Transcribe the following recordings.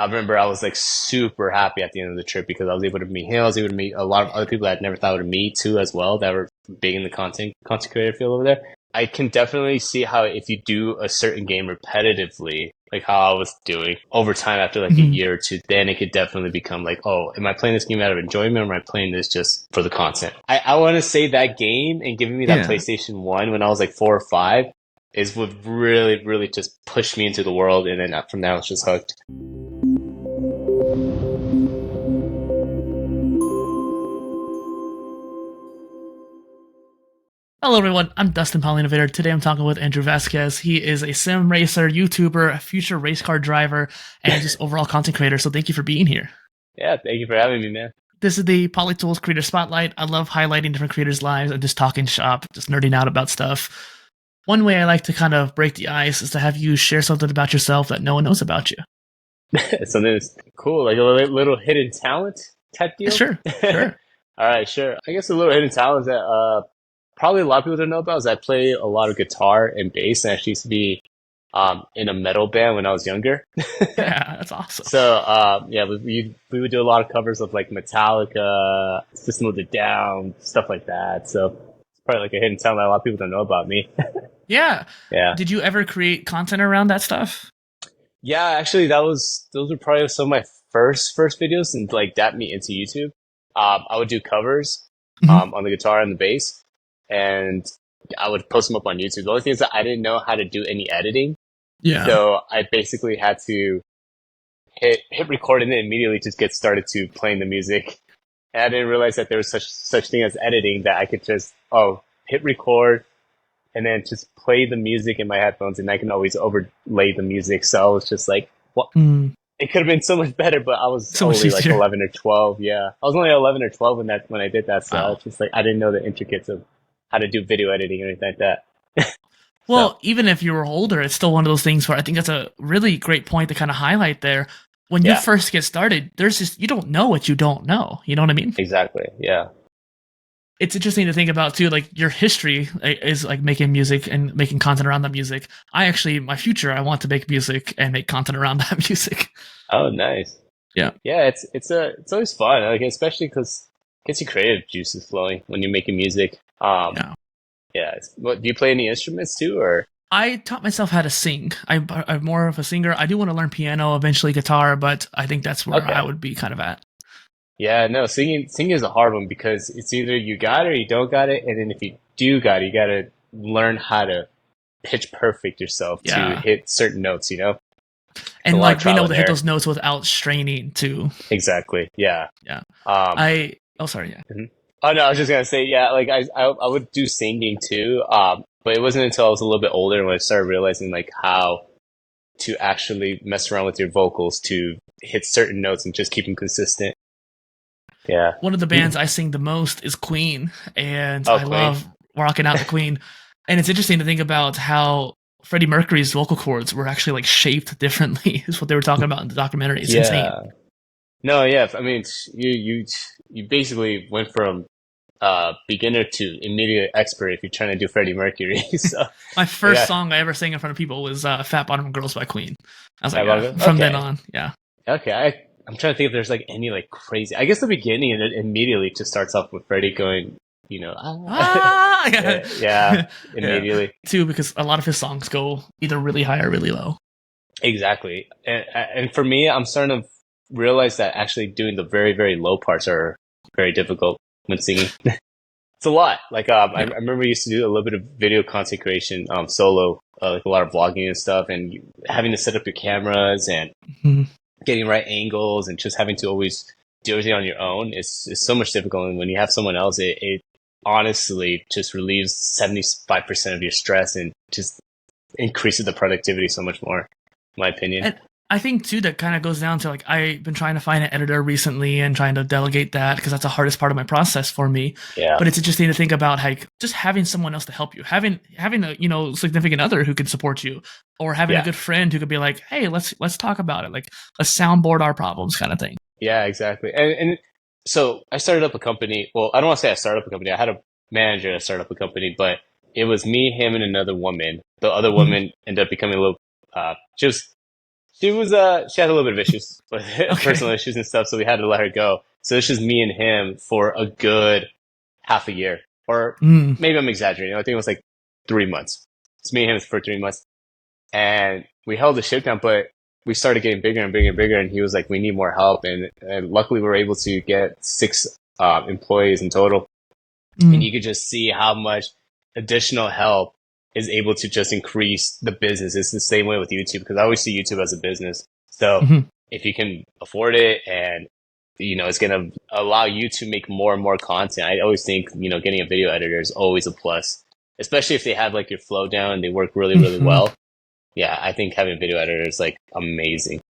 I remember I was like super happy at the end of the trip because I was able to meet him. I was able to meet a lot of other people that I'd never thought I would meet too as well that were big in the content creator field over there. I can definitely see how if you do a certain game repetitively, like how I was doing over time after like a Mhm. year or two, then it could definitely become like, oh, am I playing this game out of enjoyment or am I playing this just for the content? I want to say that game and giving me that Yeah. PlayStation 1 when I was like 4 or 5 is what really, really just pushed me into the world. And then from now, it's just hooked. Hello, everyone. I'm Dustin PolyInnovator. Today I'm talking with Andrew Vasquez. He is a sim racer, YouTuber, a future race car driver, and just overall content creator. So thank you for being here. Yeah, thank you for having me, man. This is the PolyTools Creator Spotlight. I love highlighting different creators' lives and just talking shop, just nerding out about stuff. One way I like to kind of break the ice is to have you share something about yourself that no one knows about you. Something that's cool, like a little hidden talent type Yeah, deal. sure, sure. All right, sure. I guess a little hidden talent that probably a lot of people don't know about is I play a lot of guitar and bass. And I actually used to be in a metal band when I was younger. Yeah, that's awesome. So yeah, we would do a lot of covers of like Metallica, System of a Down, stuff like that. So it's probably like a hidden talent that a lot of people don't know about me. Yeah. Yeah. Did you ever create content around that stuff? Yeah, actually, those were probably some of my first videos and like got me into YouTube. I would do covers Mhm. on the guitar and the bass, and I would post them up on YouTube. The only thing is that I didn't know how to do any editing, Yeah. so I basically had to hit record and then immediately just get started to playing the music. And I didn't realize that there was such thing as editing that I could just hit record and then just play the music in my headphones, and I can always overlay the music. So I was just like, "What? Mm, It could have been so much better." But I was so much only like easier. 11 or 12. Yeah, I was only 11 or 12 when I did that. So I Wow. was just like, I didn't know the intricacies of how to do video editing or anything like that. So Well, even if you were older, it's still one of those things where I think that's a really great point to kind of highlight there. When you yeah, first get started, there's just, you don't know what you don't know. You know what I mean? exactly. Yeah, It's interesting to think about too, like your history is like making music and making content around that music. I actually, my future, I want to make music and make content around that music. oh, nice. Yeah. Yeah, it's always fun, like especially because it gets your creative juices flowing when you're making music. Yeah. Yeah. What do you play any instruments too, or? I taught myself how to sing. I'm more of a singer. I do want to learn piano, eventually guitar, but I think that's where I Okay. would be kind of at. Yeah, no, singing is a hard one because it's either you got it or you don't got it, and then if you do got it, you got to learn how to pitch perfect yourself to Yeah. hit certain notes. It's a And lot of like being trial able and to hit error. those notes without straining too. Exactly. Yeah. Yeah. Um. Oh, sorry. Yeah. mhm. Oh no, I was just gonna say, yeah, like I would do singing too. But it wasn't until I was a little bit older when I started realizing like how to actually mess around with your vocals to hit certain notes and just keep them consistent. Yeah. One of the bands I sing the most is Queen, and Oh, I Queen. love rocking out the Queen. And it's interesting to think about how Freddie Mercury's vocal cords were actually like shaped differently. Is what they were talking about in the documentary. It's insane. Yeah. No, yeah. I mean, you basically went from beginner to immediate expert if you're trying to do Freddie Mercury. So My first yeah, song I ever sang in front of people was "Fat Bottom Girls" by Queen. I was like, I love it. from then Okay, on, yeah. okay. I'm trying to think if there's like any like crazy. I guess the beginning and it immediately just starts off with Freddie going, Ah, yeah, yeah, yeah. immediately. Too, because a lot of his songs go either really high or really low. Exactly. And for me, I'm starting to realize that actually doing the very, very low parts are very difficult when singing. It's a lot. Like, I Yeah. remember we used to do a little bit of video content creation, solo, like a lot of vlogging and stuff, and having to set up your cameras and Mhm. getting right angles and just having to always do everything on your own is so much difficult. And when you have someone else, it honestly just relieves 75% of your stress and just increases the productivity so much more, in my opinion. And I think too that kind of goes down to like I've been trying to find an editor recently and trying to delegate that because that's the hardest part of my process for me. Yeah. But it's interesting to think about like just having someone else to help you, having a significant other who can support you, or having a Yeah. good friend who could be like, hey, let's talk about it, like let's soundboard our problems, kind of thing. Yeah, exactly. And so I started up a company. Well, I don't want to say I started up a company. I had a manager that started up a company, but it was me, him, and another woman. The other Mhm. woman ended up becoming a little, just She had a little bit of issues with Okay. personal issues and stuff, so we had to let her go. So it's just me and him for a good half a year, or Mm. maybe I'm exaggerating. I think it was like 3 months. It's me and him for 3 months, and we held the ship down, but we started getting bigger and bigger and bigger. And he was like, "We need more help," and luckily we were able to get 6 employees in total, and Mm. you could just see how much additional help is able to just increase the business. It's the same way with YouTube because I always see YouTube as a business. So Hmm. if you can afford it and it's going to allow you to make more and more content. I always think, getting a video editor is always a plus, especially if they have like your flow down and they work really, really Hmm. well. Yeah, I think having a video editor is like amazing.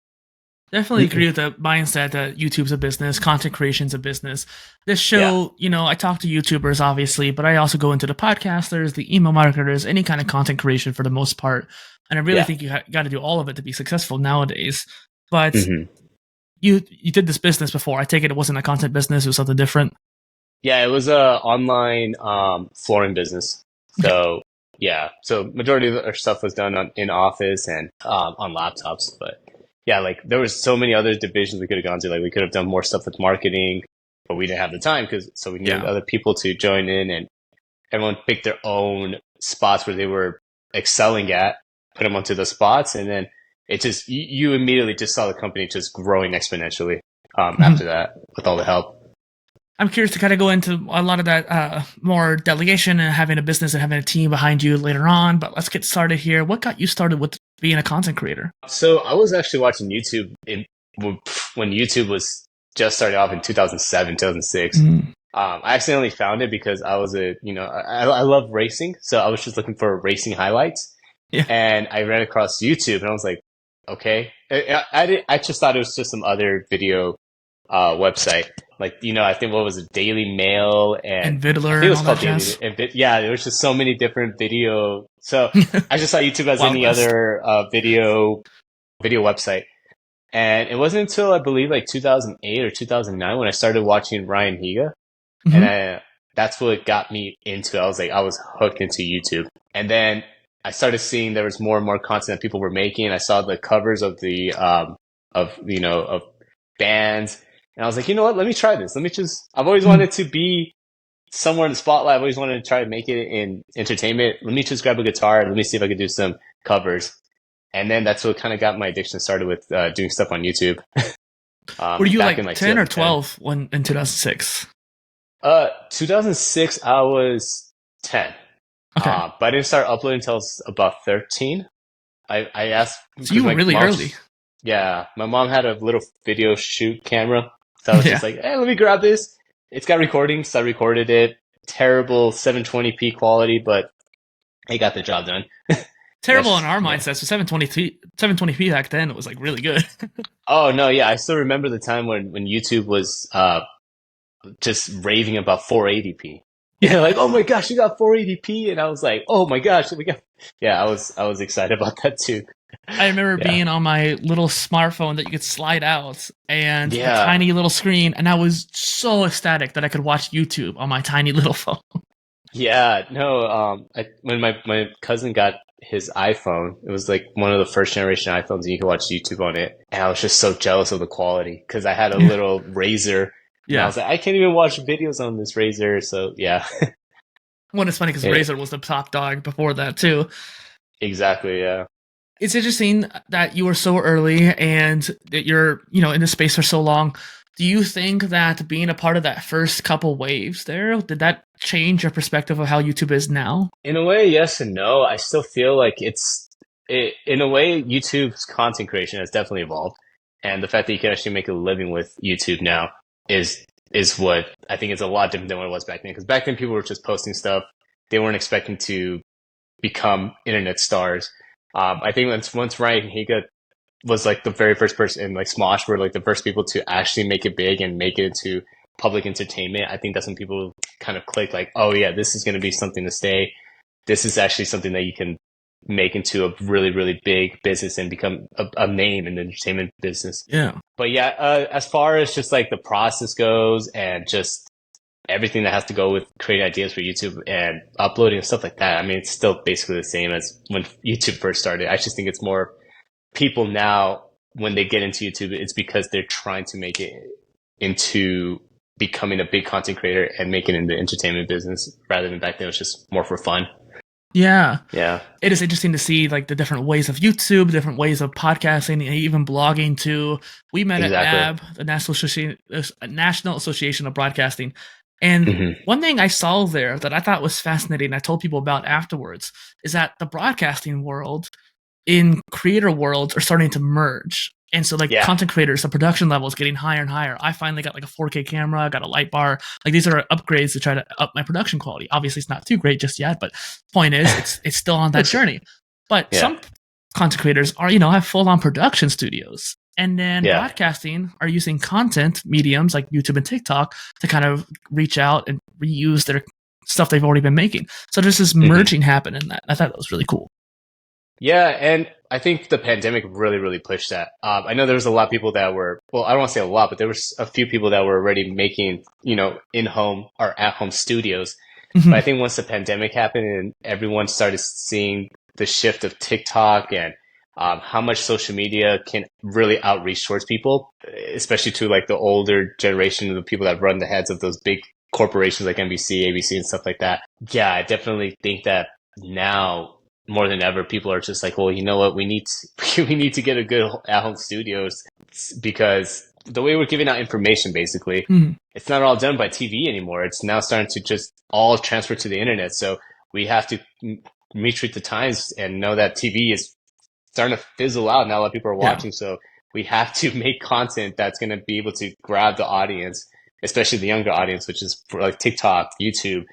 Definitely agree with the mindset that YouTube's a business, content creation's a business. This Yeah, show, I talk to YouTubers obviously, but I also go into the podcasters, the email marketers, any kind of content creation for the most part. And I really yeah. think you got to do all of it to be successful nowadays. But hmm you did this business before. I take it wasn't a content business; it was something different. Yeah, it was a online flooring business. Okay. So yeah, so majority of our stuff was done in office and on laptops. But yeah, like there was so many other divisions we could have gone to. Like we could have done more stuff with marketing, but we didn't have the time because so we needed Yeah. other people to join in, and everyone picked their own spots where they were excelling at, put them onto the spots, and then it just you immediately just saw the company just growing exponentially Mhm. after that with all the help. I'm curious to kind of go into a lot of that more delegation and having a business and having a team behind you later on. But let's get started here. What got you started with being a content creator? So I was actually watching YouTube when YouTube was just starting off in 2007, 2006. Mm. I accidentally found it because I was I love racing. So I was just looking for racing highlights Yeah. and I ran across YouTube and I was like, okay. I just thought it was just some other video, website. Like, I think what was it, Daily Mail and And I Vidler think it and was all that called Daily. jazz. Yeah, there was just so many different video. So I just saw YouTube as Wild any West. other video website. And it wasn't until I believe like 2008 or 2009 when I started watching Ryan Higa, and Hmm. that's what got me into it. I was hooked into YouTube, and then I started seeing there was more and more content that people were making. I saw the covers of the of bands, and I was like, you know what? Let me try this. Let me just. I've always wanted to be somewhere in the spotlight. I've always wanted to try to make it in entertainment. Let me just grab a guitar. Let me see if I could do some covers. And then that's what kind of got my addiction started with doing stuff on YouTube Were you back in like like 10 or 2010. 12 when in 2006? 2006, I was 10. Okay. But I didn't start uploading until I was about 13. I asked So because you were my really mom, early. yeah, my mom had a little video shoot camera. So I was Yeah. just like, hey, let me grab this. It's got recording, so I recorded it. Terrible 720p quality, but it got the job done. Terrible in That's, our yeah. mindset. So 720p back then it was like really good. Oh no, yeah, I still remember the time when YouTube was just raving about 480p. Yeah, Yeah. like, oh my gosh, you got 480p, and I was like, oh my gosh, we got. Yeah, I was excited about that too. I remember Yeah, being on my little smartphone that you could slide out and the yeah, tiny little screen, and I was so ecstatic that I could watch YouTube on my tiny little phone. yeah. No, when my cousin got his iPhone, it was like one of the first generation iPhones, and you could watch YouTube on it. And I was just so jealous of the quality because I had a Yeah. little Razor, and I Yeah. was like, I can't even watch videos on this Razor. So yeah, Well, it's funny because it, Razer was the top dog before that too. exactly. Yeah. It's interesting that you were so early and that you're, in this space for so long. Do you think that being a part of that first couple waves there, did that change your perspective of how YouTube is now? In a way, yes and no. I still feel like in a way, YouTube's content creation has definitely evolved. And the fact that you can actually make a living with YouTube now is, is what I think is a lot different than what it was back then. Because back then people were just posting stuff. They weren't expecting to become internet stars. I think once Ryan Higa was like the very first person and like Smosh were like the first people to actually make it big and make it into public entertainment. I think that's when people kind of click like, oh yeah, this is going to be something to stay. This is actually something that you can make into a really, really big business and become a name in the entertainment business. Yeah. But yeah, as far as just like the process goes and just everything that has to go with creating ideas for YouTube and uploading and stuff like that, I mean, it's still basically the same as when YouTube first started. I just think it's more people now when they get into YouTube, it's because they're trying to make it into becoming a big content creator and making it in the entertainment business, rather than back then it was just more for fun. Yeah. Yeah, It is interesting to see like the different ways of YouTube, different ways of podcasting, and even blogging too. We met at exactly. NAB, the National Association of Broadcasting. And Hmm. one thing I saw there that I thought was fascinating, I told people about afterwards, is that the broadcasting world in creator worlds are starting to merge. And so like Yeah. content creators, the production level is getting higher and higher. I finally got like a 4K camera, I got a light bar. Like these are upgrades to try to up my production quality. Obviously it's not too great just yet, but point is it's still on that journey. But Yeah. some content creators are, have full on production studios. And then Yeah. broadcasting are using content mediums like YouTube and TikTok to kind of reach out and reuse their stuff they've already been making. So there's this merging happen in that. I thought that was really cool. Yeah, and I think the pandemic really, really pushed that. I know there was a lot of people that were, well, I don't want to say a lot, but there was a few people that were already making, in-home or at-home studios. Mhm. But I think once the pandemic happened and everyone started seeing the shift of TikTok and how much social media can really outreach towards people, especially to like the older generation of the people that run the heads of those big corporations like NBC, ABC, and stuff like that. Yeah, I definitely think that now more than ever, people are just like, well, you know what? We need we need to get a good at-home studios, because the way we're giving out information, basically, it's not all done by TV anymore. It's now starting to just all transfer to the internet. So we have to meet with the times and know that TV is starting to fizzle out. Now a lot of people are watching. So we have to make content that's going to be able to grab the audience, especially the younger audience, which is for like TikTok, YouTube,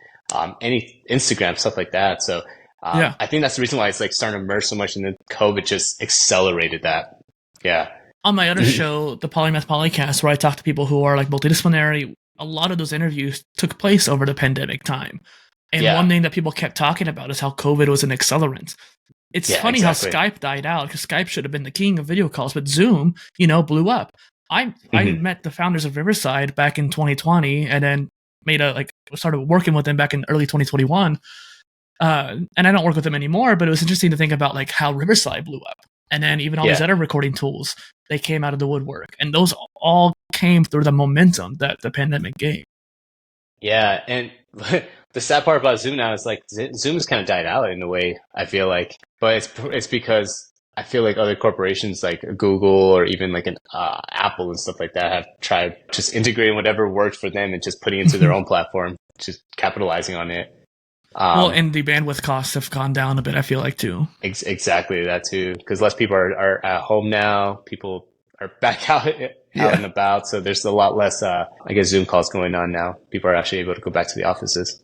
any Instagram, stuff like that. So I think that's the reason why it's like starting to merge so much, and then COVID just accelerated that. Yeah. On my other show, the Polymath Polycast, where I talk to people who are like multidisciplinary, a lot of those interviews took place over the pandemic time. And one thing that people kept talking about is how COVID was an accelerant. It's funny how Skype died out, because Skype should have been the king of video calls, but Zoom, blew up. I met the founders of Riverside back in 2020, and then started working with them back in early 2021. And I don't work with them anymore, but it was interesting to think about like how Riverside blew up. And then even all these other recording tools, they came out of the woodwork. And those all came through the momentum that the pandemic gave. Yeah. And the sad part about Zoom now is like Zoom has kind of died out in a way, I feel like. But it's because I feel like other corporations like Google or even like an Apple and stuff like that have tried just integrating whatever worked for them and just putting it into their own platform, just capitalizing on it. Well, and the bandwidth costs have gone down a bit, I feel like, too. Exactly that, too. Because less people are at home now. People are back out and about. So there's a lot less, Zoom calls going on now. People are actually able to go back to the offices.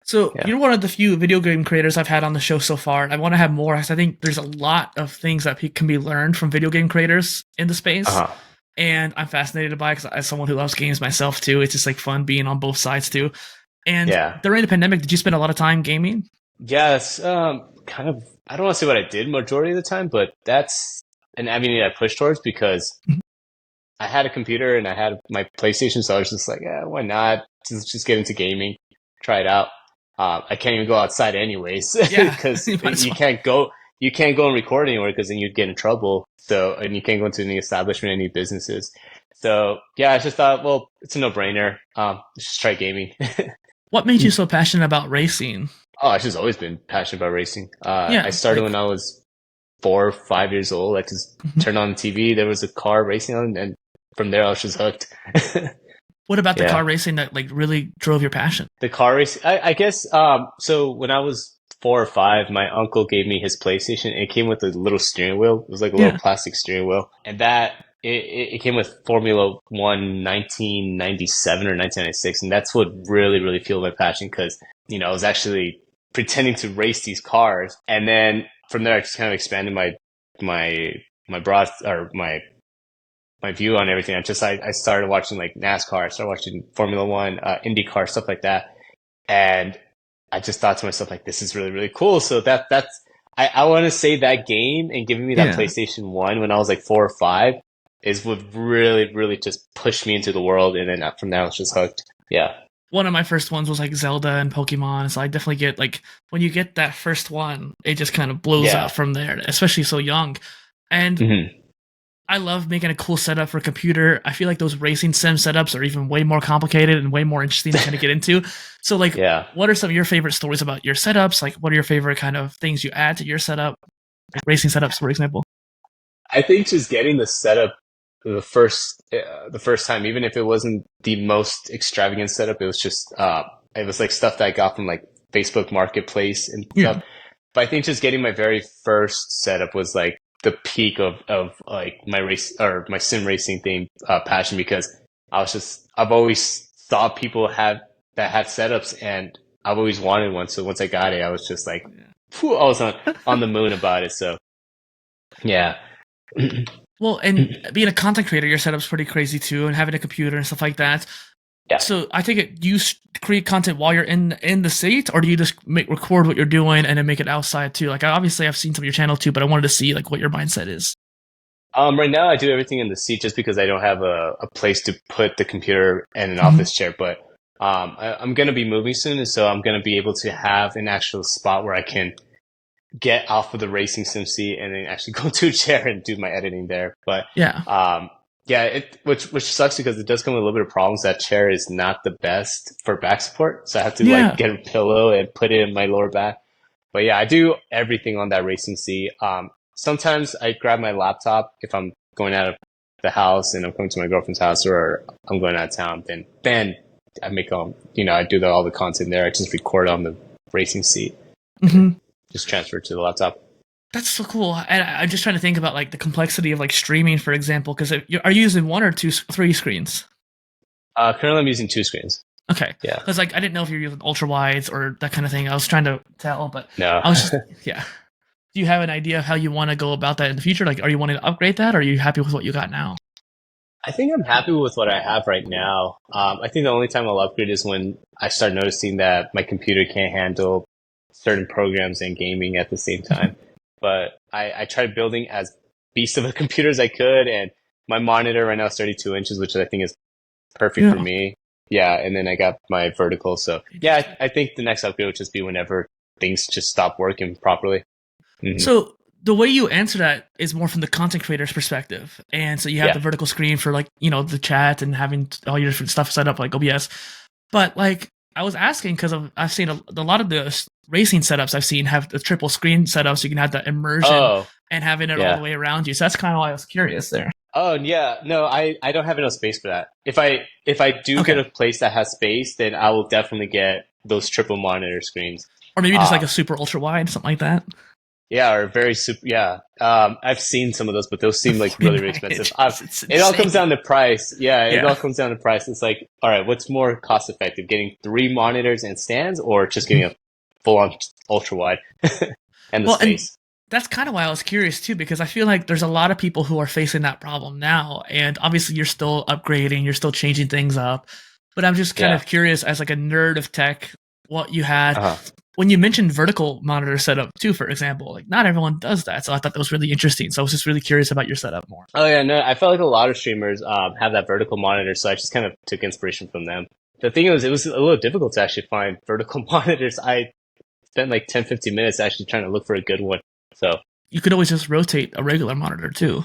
So you're one of the few video game creators I've had on the show so far. And I want to have more, because I think there's a lot of things that can be learned from video game creators in the space. And I'm fascinated by it, because as someone who loves games myself, too, it's just like fun being on both sides, too. And during the pandemic, did you spend a lot of time gaming? Yes, kind of. I don't want to say what I did majority of the time, but that's an avenue I pushed towards, because I had a computer and I had my PlayStation, so I was just like, why not? Just get into gaming, try it out. I can't even go outside anyways, because you can't go and record anywhere, because then you'd get in trouble. So, and you can't go into any establishment, any businesses. So I just thought, well, it's a no-brainer. Just try gaming. What made you so passionate about racing? Oh, I've just always been passionate about racing. I started when I was 4 or 5 years old. I just turned on the TV. There was a car racing on, and from there I was just hooked. What about the car racing that like really drove your passion? The car racing, I guess. So when I was 4 or 5, my uncle gave me his PlayStation, and it came with a little steering wheel. It was like a little plastic steering wheel, and that. It came with Formula One 1997 or 1996, and that's what really, really fueled my passion, because, I was actually pretending to race these cars. And then from there, I just kind of expanded my broad, or my view on everything. I started watching like NASCAR, I started watching Formula One, IndyCar, stuff like that. And I just thought to myself, like, this is really, really cool. So I want to say that game and giving me that PlayStation 1 when I was like 4 or 5 is what really, really just pushed me into the world. And then from there, I was just hooked. Yeah. One of my first ones was like Zelda and Pokemon. So I definitely get like, when you get that first one, it just kind of blows up from there, especially so young. And I love making a cool setup for a computer. I feel like those racing sim setups are even way more complicated and way more interesting to kind of get into. So, like, Yeah. what are some of your favorite stories about your setups? Like, what are your favorite kind of things you add to your setup? Like racing setups, for example. I think just getting the setup the first time, even if it wasn't the most extravagant setup, it was like stuff that I got from like Facebook Marketplace and Yeah. stuff. But I think just getting my very first setup was like the peak of like my race or my sim racing thing passion because I've always saw people have that had setups and I've always wanted one. So once I got it, I was just like, phew, I was on the moon about it. So yeah. Well, and being a content creator, your setup's pretty crazy too, and having a computer and stuff like that. Yeah. So I take it, do you create content while you're in the seat, or do you just record what you're doing and then make it outside too? Like, obviously, I've seen some of your channel too, but I wanted to see like what your mindset is. Right now I do everything in the seat just because I don't have a place to put the computer and an Mhm. office chair. But I'm going to be moving soon, and so I'm going to be able to have an actual spot where I can get off of the racing sim seat and then actually go to a chair and do my editing there. But Yeah. yeah, which sucks because it does come with a little bit of problems. That chair is not the best for back support, so I have to like Yeah. get a pillow and put it in my lower back. But yeah, I do everything on that racing seat. Sometimes I grab my laptop if I'm going out of the house and I'm coming to my girlfriend's house or I'm going out of town. Then I make I do all the content there. I just record on the racing seat and then Hmm. just transfer it to the laptop. That's so cool. And I'm just trying to think about like the complexity of like streaming, for example, because are you using one or two, three screens? Currently, I'm using two screens. Okay, Yeah. because like I didn't know if you're using ultra wides or that kind of thing. I was trying to tell, but No. I was just yeah. Do you have an idea of how you want to go about that in the future? Like, are you wanting to upgrade that, or are you happy with what you got now? I think I'm happy with what I have right now. I think the only time I'll upgrade is when I start noticing that my computer can't handle certain programs and gaming at the same time. But I tried building as beast of a computer as I could, and my monitor right now is 32 inches, which I think is perfect for Yeah. me. Yeah, and then I got my vertical. So yeah, I think the next upgrade would just be whenever things just stop working properly. Hmm. So the way you answer that is more from the content creator's perspective, and so you have Yeah. the vertical screen for like the chat and having all your different stuff set up like OBS. But like I was asking because I've seen a lot of the racing setups I've seen have the triple screen setup, so you can have that immersion Oh, and having it all the yeah. way around you. So that's kind of why I was curious there. Oh yeah, no, I don't have enough space for that. If I do get Okay, a place that has space, then I will definitely get those triple monitor screens. or maybe just like a Um, super ultra wide, something like that. yeah, or very super. Yeah, I've seen some of those, but those The seem like really, really Fortnite expensive. it's It all comes insane. down to price. Yeah, it all Yeah. comes down to price. It's like, all right, what's more cost effective, getting three monitors and stands, or just getting a full on ultra wide and the Well, and space? that's kind of why I was curious too, because I feel like there's a lot of people who are facing that problem now, and obviously you're still upgrading, you're still changing things up. But I'm just kind Yeah. of curious, as like a nerd of tech, what you had Uh-huh. when you mentioned vertical monitor setup too, for example. Like not everyone does that, so I thought that was really interesting. So I was just really curious about your setup more. Oh yeah, no, I felt like a lot of streamers have that vertical monitor, so I just kind of took inspiration from them. The thing is, it was a little difficult to actually find vertical monitors. I spent like 10, 15 minutes actually trying to look for a good one. So You could always just rotate a regular monitor too.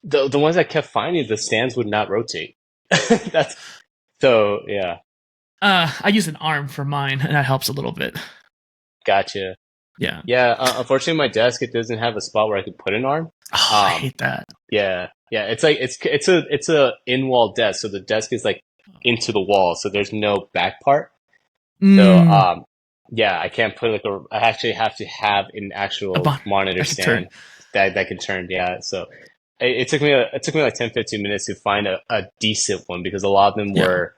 the ones I kept finding, the stands would not rotate. That's so yeah, I use an arm for mine, and that helps a little bit. gotcha. Yeah. Yeah, unfortunately, my desk it doesn't have a spot where I could put an arm. Oh, I Um, hate that. yeah, yeah, it's like it's a in wall desk, so the desk is like into the wall, so there's no back part. So, Mm, yeah, I can't put I actually have to have an a actual bon- monitor I could turn. stand that can turn. Yeah. So it took me like 10, 15 minutes to find a decent one because a lot of them Yeah. were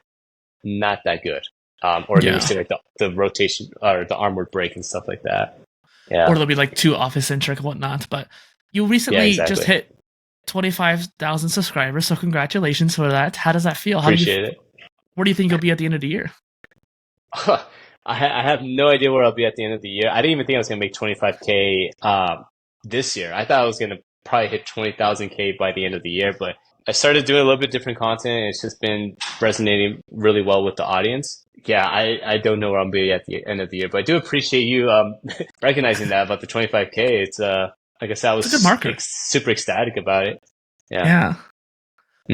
not that good. Or they would Yeah. say like the rotation or the arm would break and stuff like that. Yeah. Or they'll be like too office centric and whatnot. But you Yeah, recently just exactly. hit 25,000 subscribers, so congratulations for that. How does that feel? How do you? Appreciate it. Where do you think you'll be at the end of the year? I have no idea where I'll be at the end of the year. I didn't even think I was gonna make 25K this year. I thought I was gonna probably hit 20,000K by the end of the year, but I started doing a little bit different content and it's just been resonating really well with the audience. Yeah, I don't know where I'll be at the end of the year, but I do appreciate you recognizing that about the 25K. It's like I said, I It's a good was marker. super ecstatic about it. Yeah. Yeah.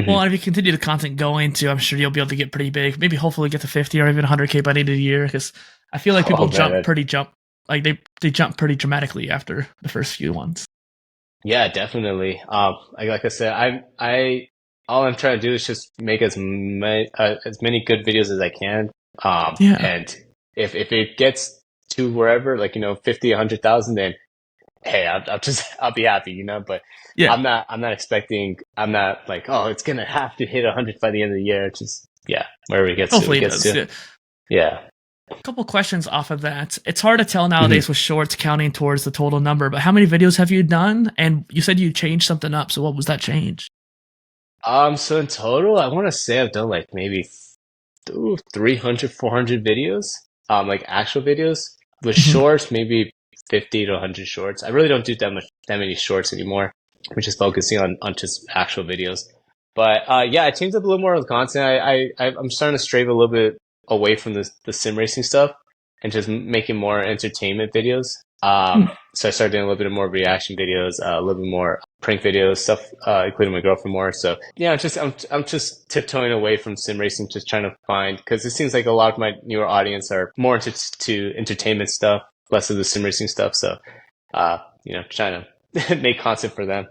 Well, Hmm. and if you continue the content going too, I'm sure you'll be able to get pretty big. Maybe hopefully get to 50 or even 100K by the end of the year. Because I feel like people Oh man. jump like they jump pretty dramatically after the first few ones. Yeah, definitely. Like I said, all I'm trying to do is just make as many good videos as I can. Yeah. And if it gets to wherever, like, 50, 100,000, then hey, I'll be happy, But Yeah. I'm not like, oh, it's gonna have to hit 100 by the end of the year. It's just, yeah, wherever it Hopefully it gets does. to. Yeah. Yeah. A couple questions off of that. It's hard to tell Mhm. nowadays with shorts counting towards the total number, but how many videos have you done? And you said you changed something up. So what was that change? So in total, I want to say I've done like maybe 300, 400 videos, like actual videos. With Mhm. shorts, maybe 50 to 100 shorts. I really don't do that many shorts anymore. We're just focusing on just actual videos. But yeah, I changed up a little more of the content. I'm starting to stray a little bit away from the sim racing stuff and just making more entertainment videos. Hmm. So I started doing a little bit more reaction videos, a little bit more prank videos, stuff, including my girlfriend more. So yeah, I'm just tiptoeing away from sim racing, just trying to find, because it seems like a lot of my newer audience are more into to entertainment stuff, less of the sim racing stuff. So trying to make content for them.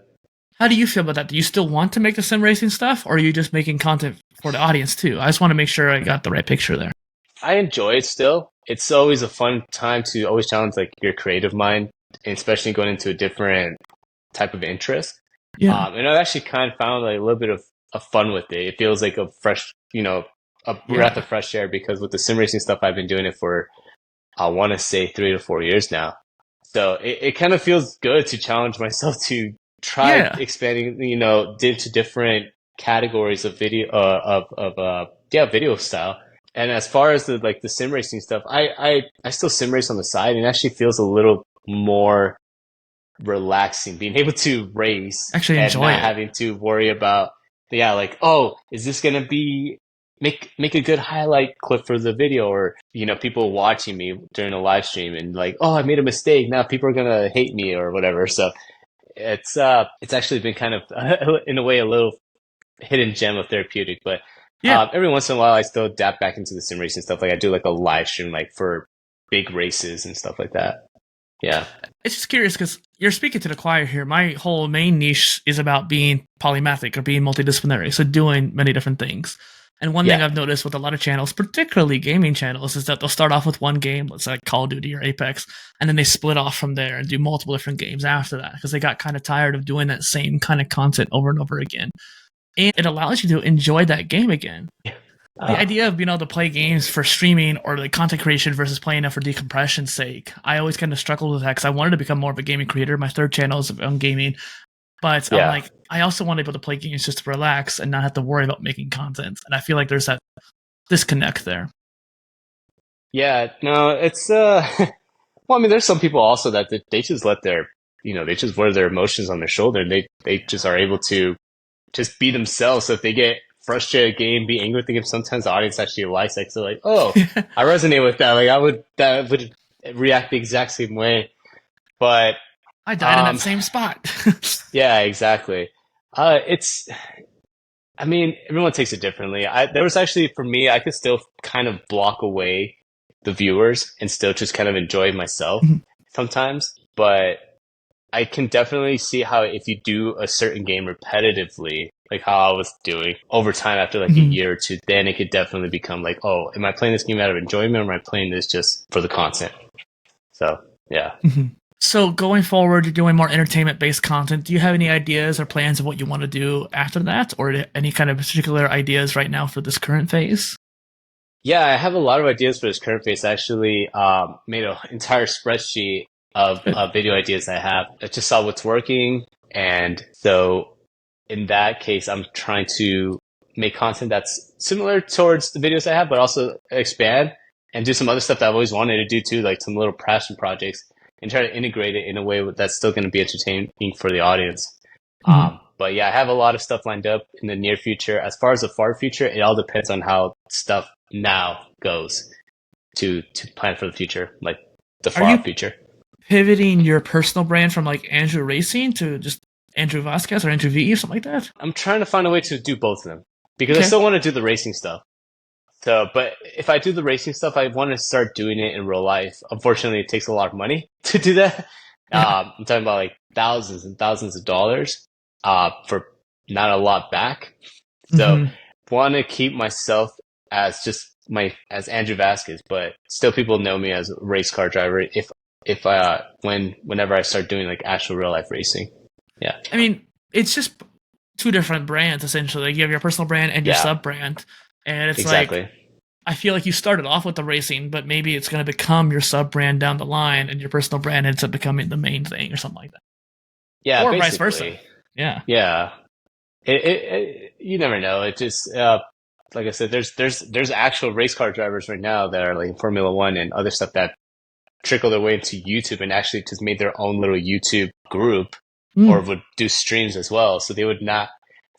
How do you feel about that? Do you still want to make the sim racing stuff, or are you just making content for the audience too? I just want to make sure I got the right picture there. I enjoy it still. It's always a fun time to always challenge like your creative mind, and especially going into a different type of interest. Yeah. And I've actually kind of found like a little bit of fun with it. It feels like a fresh, a breath of Yeah. fresh air, because with the sim racing stuff, I've been doing it for, I want to say 3 to 4 years now. So it kind of feels good to challenge myself to try Yeah. expanding, into different categories of video, yeah, video style. And as far as the sim racing stuff, I still sim race on the side, and it actually feels a little more relaxing, being able to race Actually and enjoy not it. having to worry about, yeah, like, oh, is this gonna be make a good highlight clip for the video, or people watching me during a live stream and like, oh, I made a mistake, now people are gonna hate me or whatever. So it's actually been kind of in a way a little hidden gem of therapeutic. But Yeah. every once in a while I still dap back into the sim racing stuff. Like I do like a live stream like for big races and stuff like that. Yeah. It's just curious because you're speaking to the choir here. My whole main niche is about being polymathic or being multidisciplinary, so doing many different things. And one thing Yeah. I've noticed with a lot of channels, particularly gaming channels, is that they'll start off with one game, let's say like Call of Duty or Apex, and then they split off from there and do multiple different games after that because they got kind of tired of doing that same kind of content over and over again. And it allows you to enjoy that game again. The Uh, idea of being able to play games for streaming or like content creation versus playing them for decompression's sake, I always kind of struggled with that because I wanted to become more of a gaming creator. My third channel is on gaming, but I'm yeah. like, I also want to be able to play games just to relax and not have to worry about making content. And I feel like there's that disconnect there. Yeah, no, it's well, I mean, there's some people also that they just let their, they just wear their emotions on their shoulder. They just are able to just be themselves. So if they get frustrated at a game, be angry with the game, sometimes the audience actually likes it. So like, oh, I resonate with that. Like that would react the exact same way. But I died in that um, same spot. yeah, exactly. It's, I mean, everyone takes it differently. There was actually, for me, I could still kind of block away the viewers and still just kind of enjoy myself sometimes. But I can definitely see how if you do a certain game repetitively, like how I was doing over time after like a year or two, then it could definitely become like, oh, am I playing this game out of enjoyment, or am I playing this just for the content? So, yeah. So going forward, you're doing more entertainment based content. Do you have any ideas or plans of what you want to do after that, or any kind of particular ideas right now for this current phase? Yeah, I have a lot of ideas for this current phase. I actually made an entire spreadsheet of Good. video ideas I have. I just saw what's working. And so in that case, I'm trying to make content that's similar towards the videos I have, but also expand and do some other stuff that I've always wanted to do too, like some little passion projects, and try to integrate it in a way that's still going to be entertaining for the audience. Mhm. But yeah, I have a lot of stuff lined up in the near future. As far as the far future, it all depends on how stuff now goes to plan for the future, like the Are far you off future. pivoting your personal brand from like Andrew Racing to just Andrew Vasquez or Andrew V or something like that? I'm trying to find a way to do both of them because I Okay. still want to do the racing stuff. So, but if I do the racing stuff, I want to start doing it in real life. Unfortunately, it takes a lot of money to do that. Yeah. I'm talking about like thousands and thousands of dollars, for not a lot back. So, Hmm. want to keep myself as just as Andrew Vasquez, but still people know me as a race car driver whenever I start doing like actual real life racing. Yeah. I mean, it's just two different brands essentially. Like you have your personal brand and your Yeah, sub brand, and it's like exactly. I feel like you started off with the racing, but maybe it's going to become your sub brand down the line, and your personal brand ends up becoming the main thing or something like that, Yeah, or vice versa. basically. Yeah. Yeah. You never know. It just, like I said, there's actual race car drivers right now that are like in Formula One and other stuff that trickle their way into YouTube and actually just made their own little YouTube group or Mm. would do streams as well. So they would not.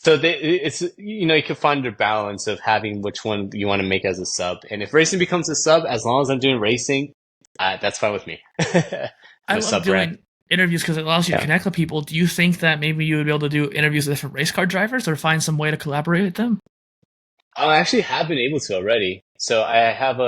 So it's you can find your balance of having which one you want to make as a sub. And if racing becomes a sub, as long as I'm doing racing, that's fine with me. I The love sub brand. doing interviews because it allows you to Yeah. connect with people. Do you think that maybe you would be able to do interviews with different race car drivers or find some way to collaborate with them? I actually have been able to already. So I have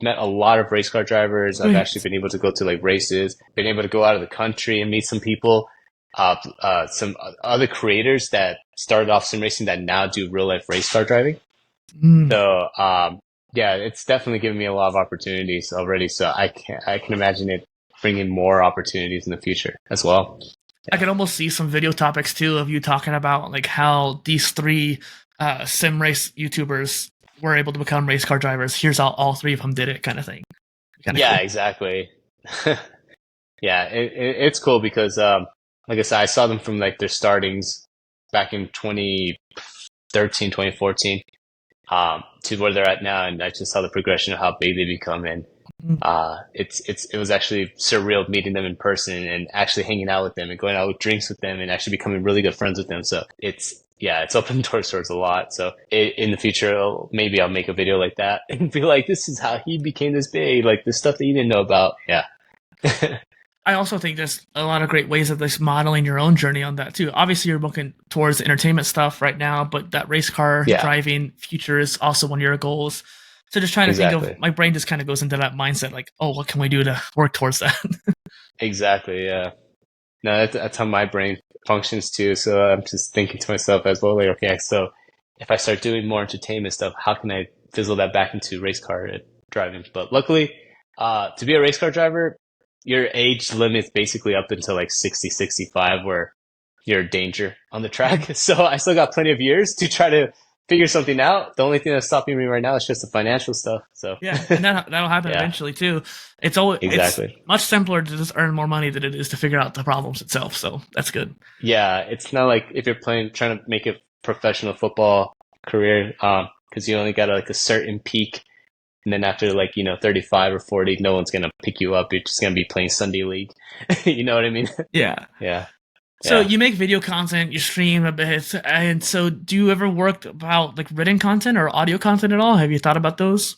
met a lot of race car drivers. I've actually Sweet. been able to go to like races, been able to go out of the country and meet some people, some other creators that started off sim racing that now do real life race car driving. Mm. So yeah, it's definitely given me a lot of opportunities already. So I can imagine it bringing more opportunities in the future as well. I Yeah. could almost see some video topics too of you talking about like how these three sim race YouTubers were able to become race car drivers. Here's how all three of them did it, kind of thing. Kind of Yeah, cool. exactly. Yeah, it's cool because, like I said, I saw them from like their startings back in 2013, 2014, to where they're at now, and I just saw the progression of how big they become, and Mm. it was actually surreal meeting them in person and actually hanging out with them and going out with drinks with them and actually becoming really good friends with them. So it's opened doors towards a lot. So in the future, maybe I'll make a video like that and be like, this is how he became this big, like the stuff that you didn't know about. Yeah. I also think there's a lot of great ways of this modeling your own journey on that too. Obviously, you're looking towards entertainment stuff right now, but that race car Yeah, driving future is also one of your goals. So just trying to think of exactly. my brain just kind of goes into that mindset, like, oh, what can we do to work towards that? Exactly. Yeah. No, that's how my brain functions too. So I'm just thinking to myself as well, like, okay, so if I start doing more entertainment stuff, how can I fizzle that back into race car driving? But luckily, to be a race car driver, your age limit's basically up until like 60, 65, where you're a danger on the track. So I still got plenty of years to try to figure something out. The only thing that's stopping me right now is just the financial stuff. So Yeah, and that'll happen yeah, eventually too. It's exactly. much simpler to just earn more money than it is to figure out the problems itself. So that's good. Yeah, it's not like if you're trying to make a professional football career, because you only got like a certain peak, and then after like 35 or 40, no one's gonna pick you up. You're just gonna be playing Sunday league. You know what I mean? Yeah. Yeah, So yeah. you make video content, you stream a bit, and so do you ever work about like written content or audio content at all? Have you thought about those?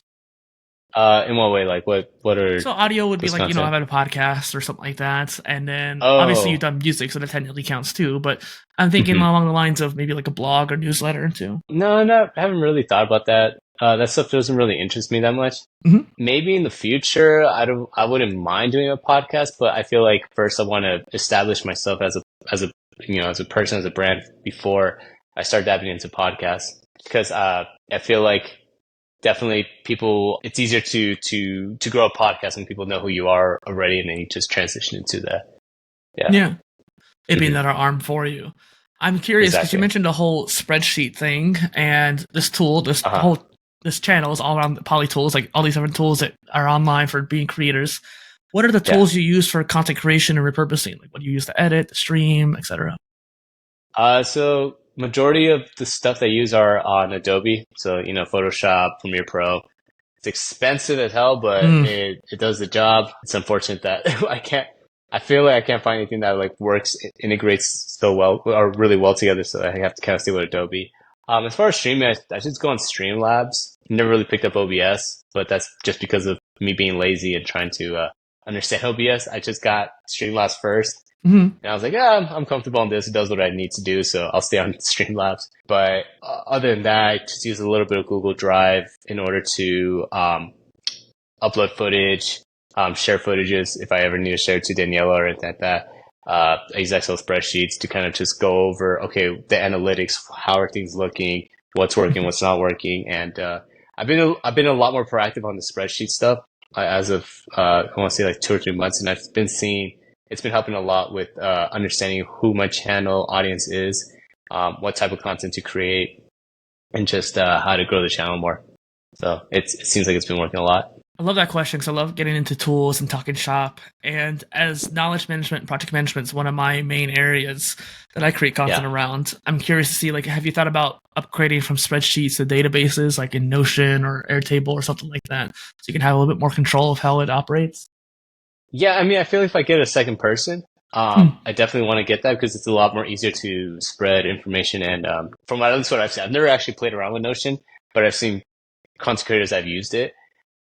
In what way? Like what are So audio would be those like content? having a podcast or something like that, and then obviously you've Oh, done music, so that technically counts too. But I'm thinking mhm. along the lines of maybe like a blog or newsletter too. No, no, I haven't really thought about that. That stuff doesn't really interest me that much. Hmm. Maybe in the future, I wouldn't mind doing a podcast, but I feel like first I want to establish myself as a as a person, as a brand before I start diving into podcasts. Because I feel like definitely people, it's easier to grow a podcast when people know who you are already, and then you just transition into that. Yeah. Yeah, it being Hmm. another arm for you. I'm curious because you Exactly. mentioned the whole spreadsheet thing and this tool, Uh-huh. this channel is all around the PolyTools, like all these different tools that are online for being creators. What are the Yeah. tools you use for content creation and repurposing? Like what do you use to edit, to stream, etc.? So majority of the stuff they use are on Adobe. So, Photoshop, Premiere Pro. It's expensive as hell, but Mm, it does the job. It's unfortunate that I feel like I can't find anything that like works, integrates so well or really well together. So I have to kind of stay with Adobe. As far as streaming, I just go on Streamlabs. Never really picked up OBS, but that's just because of me being lazy and trying to understand OBS. I just got Streamlabs first. Mhm. And I was like, yeah, I'm comfortable on this. It does what I need to do, so I'll stay on Streamlabs. But other than that, I just use a little bit of Google Drive in order to upload footage, share footages if I ever need to share it to Daniela or anything like that. I use Excel spreadsheets to kind of just go over, okay, the analytics, how are things looking, what's working, what's not working, and I've been a lot more proactive on the spreadsheet stuff as of I want to say like 2 or 3 months, and I've been seeing it's been helping a lot with understanding who my channel audience is, what type of content to create, and just how to grow the channel more. So it seems like it's been working a lot. I love that question because I love getting into tools and talking shop. And as knowledge management and project management is one of my main areas that I create content Yeah. around, I'm curious to see, like, have you thought about upgrading from spreadsheets to databases like in Notion or Airtable or something like that, so you can have a little bit more control of how it operates? Yeah, I mean, I feel if I get a second person, Hmm. I definitely want to get that because it's a lot more easier to spread information. And from at least what I've seen, I've never actually played around with Notion, but I've seen content creators that have used it.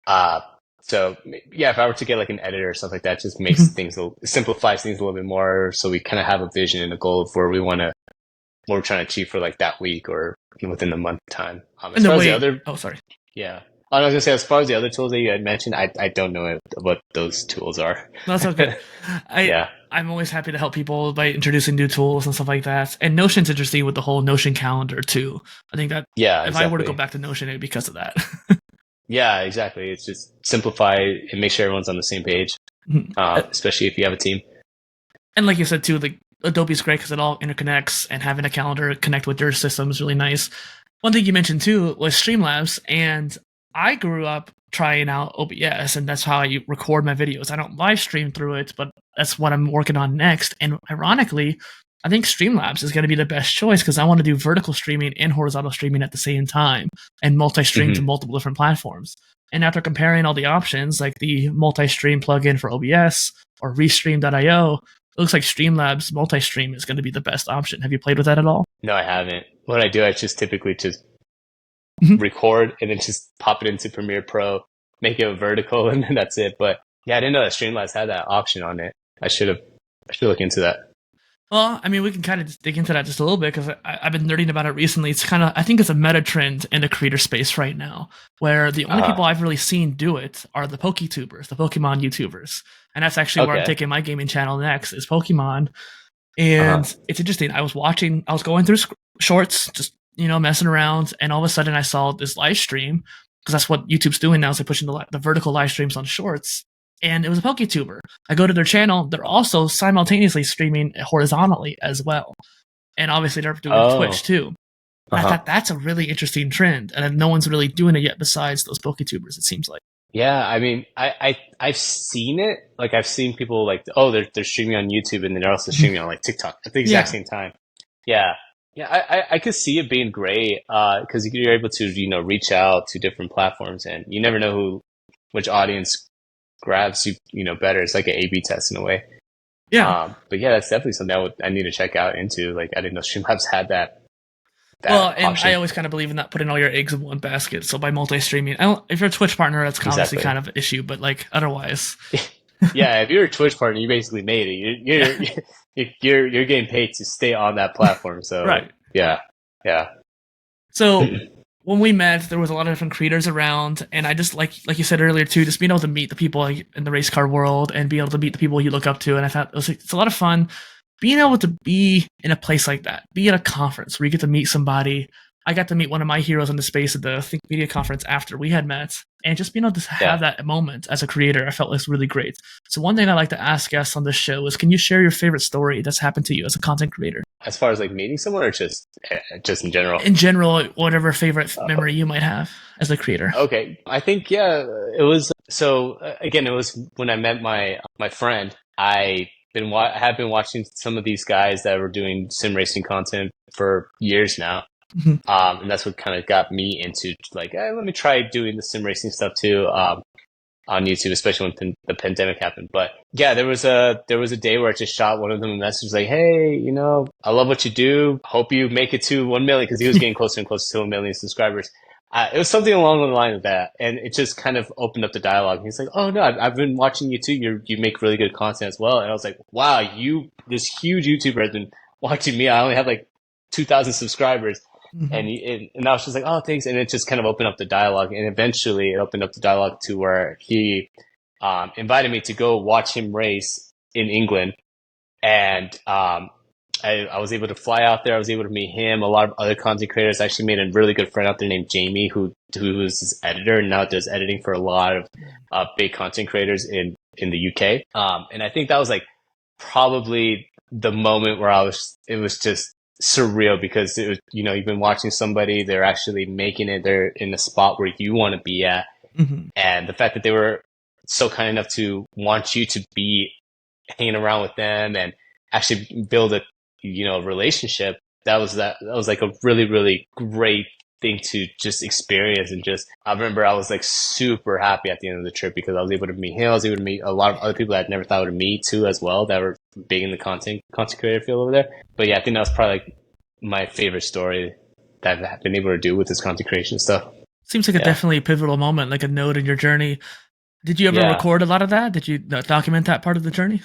Uh, so yeah, if I were to get like an editor or something like that, it just makes things simplifies things a little bit more. So we kind of have a vision and a goal of where we want to, what we're trying to achieve for like that week or within the month time. As And the far as the way, other, oh, sorry. yeah. I was gonna say, as far as the other tools that you had mentioned, I don't know what those tools are. No, that's all good. I Yeah. I'm always happy to help people by introducing new tools and stuff like that. And Notion's interesting with the whole Notion calendar too. I think that Yeah, if I were to go exactly. back to Notion, it'd be because of that. Yeah, exactly. It's just simplify and make sure everyone's on the same page, especially if you have a team. And like you said too, like Adobe's great because it all interconnects, and having a calendar connect with your system is really nice. One thing you mentioned too was Streamlabs, and I grew up trying out OBS, and that's how I record my videos. I don't live stream through it, but that's what I'm working on next. And ironically, I think Streamlabs is going to be the best choice because I want to do vertical streaming and horizontal streaming at the same time and multi-stream to Hmm. multiple different platforms. And after comparing all the options, like the multi-stream plugin for OBS or Restream.io, it looks like Streamlabs multi-stream is going to be the best option. Have you played with that at all? No, I haven't. What I do, I just typically just Mhm. record and then just pop it into Premiere Pro, make it a vertical, and then that's it. But yeah, I didn't know that Streamlabs had that option on it. I should look into that. Well, I mean, we can kind of just dig into that just a little bit because I've been nerding about it recently. It's kind of, I think it's a meta trend in the creator space right now, where the only people Uh, I've really seen do it are the PokeTubers, the Pokemon YouTubers, and that's actually where I'm okay. taking my gaming channel next is Pokemon. Uh-huh. And it's interesting. I was going through shorts, just messing around, and all of a sudden I saw this live stream because that's what YouTube's doing now. Is they're pushing the vertical live streams on shorts, and it was a PokeTuber. I go to their channel; they're also simultaneously streaming horizontally as well, and obviously they're doing Twitch Oh. too. And I Uh-huh. thought that's a really interesting trend, and no one's really doing it yet besides those PokeTubers. It seems like. Yeah, I mean, I've seen it. Like I've seen people like, oh, they're streaming on YouTube and then they're also streaming on like TikTok at the exact Yeah, same time. Yeah. Yeah, I could see it being great, because you're able to, reach out to different platforms and you never know which audience grabs you, better. It's like an A/B test in a way. yeah. But yeah, that's definitely something I need to check out into. Like I didn't know Streamlabs had that Well, and I option. always kind of believe in that putting all your eggs in one basket. So by multi-streaming, if you're a Twitch partner, that's obviously Exactly. kind of an issue. But like otherwise, Yeah, if you're a Twitch partner, you basically made it. yeah, You're getting paid to stay on that platform. So right. yeah, yeah. So when we met, there was a lot of different creators around, and I just like you said earlier too, just being able to meet the people in the race car world and being able to meet the people you look up to, and I thought it's a lot of fun being able to be in a place like that, be at a conference where you get to meet somebody. I got to meet one of my heroes in the space at the Think Media conference after we had met, and just being able to have Yeah. that moment as a creator, I felt was really great. So one thing I like to ask guests on this show is, can you share your favorite story that's happened to you as a content creator? As far as like meeting someone or just in general. In general, whatever favorite Uh, memory you might have as a creator. okay, I think yeah, it was so again, it was when I met my friend. Have been watching some of these guys that were doing sim racing content for years now. Mhm. And that's what kind of got me into like, let me try doing the sim racing stuff too, on YouTube, especially when the pandemic happened. But yeah, there was a day where I just shot one of them a message like, hey, I love what you do. Hope you make it to 1 million, because he was getting closer and closer to 1 million subscribers. It was something along the line of that, and it just kind of opened up the dialogue. He's like, "Oh no, I've been watching you too. You make really good content as well." And I was like, "Wow, this huge YouTuber has been watching me. I only have like 2,000 subscribers." Mm-hmm. And I was just like, "Oh, thanks." And it just kind of opened up the dialogue, and eventually it opened up the dialogue to where he invited me to go watch him race in England, and I was able to fly out there. I was able to meet him, a lot of other content creators. I actually made a really good friend out there named Jamie, who was his editor and now does editing for a lot of big content creators in the UK. And I think that was like probably the moment where it was just surreal, because it was, you've been watching somebody, they're actually making it, they're in the spot where you want to be at. Mm-hmm. And the fact that they were so kind enough to want you to be hanging around with them and actually build a relationship, that was like a really, really great thing to just experience. And just, I remember I was like super happy at the end of the trip because I was able to meet him. I was able to meet a lot of other people that I'd never thought I would meet too as well, that were big in the content creator field over there. But yeah, I think that was probably like my favorite story that I've been able to do with this content creation stuff. Seems like a definitely pivotal moment, like a node in your journey. Did you ever record a lot of that? Did you document that part of the journey?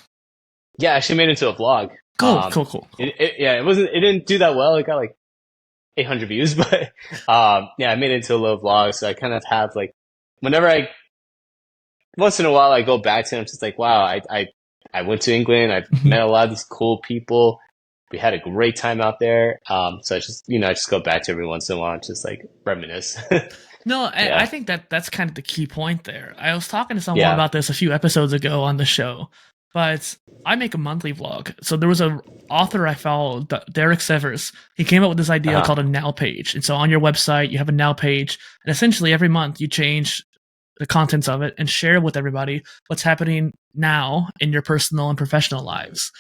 Yeah, I actually made it into a vlog. Cool. It didn't do that well. It got like 800 views, but yeah, I made it into a little vlog. So I kind of have like, once in a while I go back to it, I'm just like, wow, I went to England. I met a lot of these cool people. We had a great time out there. So I just go back to every once in a while and just like reminisce. No, Yeah. I think that's kind of the key point there. I was talking to someone about this a few episodes ago on the show, but I make a monthly vlog. So there was an author I followed, Derek Severs. He came up with this idea called a now page. And so on your website, you have a now page, and essentially every month you change the contents of it and share with everybody what's happening now in your personal and professional lives.